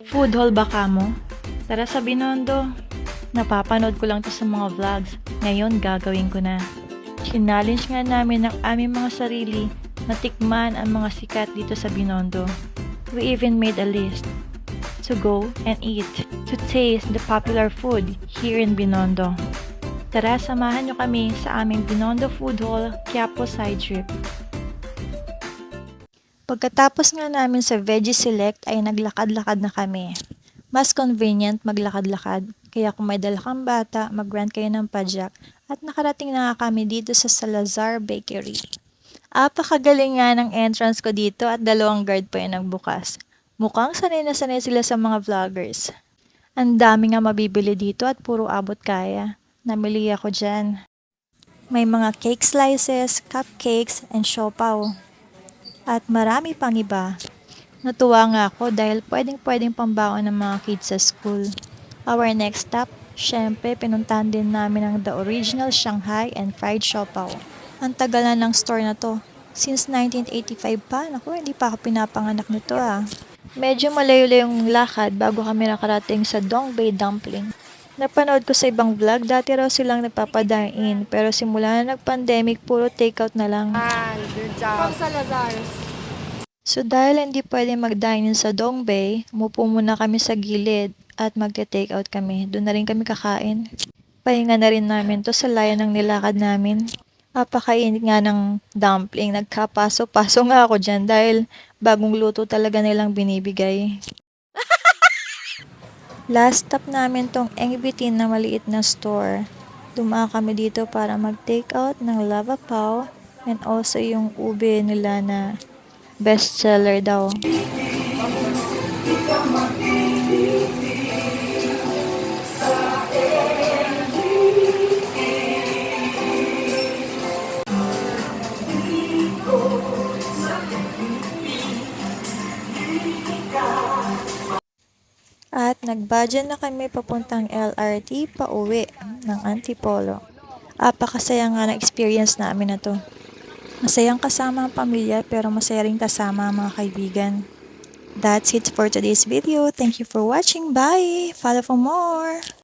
Food haul ba kamo? Tara sa Binondo. Napapanood ko lang to sa mga vlogs. Ngayon gagawin ko na. Challenge nga namin ang aming mga sarili na tikman ang mga sikat dito sa Binondo. We even made a list to go and eat, to taste the popular food here in Binondo. Tara, samahan nyo kami sa aming Binondo Food Hall Quiapo Side Trip. Pagkatapos nga namin sa Veggie Select ay naglakad-lakad na kami. Mas convenient maglakad-lakad, kaya kung may dala kang bata, mag-rent kayo ng padjak at nakarating na nga kami dito sa Salazar Bakery. Apakagaling nga ng entrance ko dito at dalawang guard pa yung nagbukas. Mukhang sanay na sanay sila sa mga vloggers. Ang dami nga mabibili dito at puro abot kaya. Namili ako dyan. May mga cake slices, cupcakes, and siopaw. At marami pang iba. Natuwa nga ako dahil pwedeng pambaon ng mga kids sa school. Our next stop, syempre pinuntahan din namin ang The Original Shanghai and Fried Siopaw. Ang tagal na ng store na to. Since 1985 pa, naku, hindi pa ako pinapanganak nito ah. Medyo malayo-layo yung lakad bago kami nakarating sa Dongbei Dumpling. Napanood ko sa ibang vlog, dati raw silang nagpapadine-in, pero simula na nag-pandemic, puro takeout na lang. From Salazar's. So dahil hindi pwede mag-dine-in sa Dongbei, umupo muna kami sa gilid at magte-takeout kami. Doon na rin kami kakain. Pahinga na rin namin to sa layo ng nilakad namin. Apakainit nga ng dumpling. Nagkapaso-paso nga ako dyan dahil bagong luto talaga nilang binibigay. Last stop namin tong Engbitin na maliit na store. Dumaan kami dito para mag-take out ng lava paw and also yung ube nila na best seller daw. At nag-budget na kami papuntang LRT pauwi ng Antipolo. Apakasaya nga na experience namin na to. Masayang kasama ang pamilya pero masaya rin kasama ang mga kaibigan. That's it for today's video. Thank you for watching. Bye! Follow for more!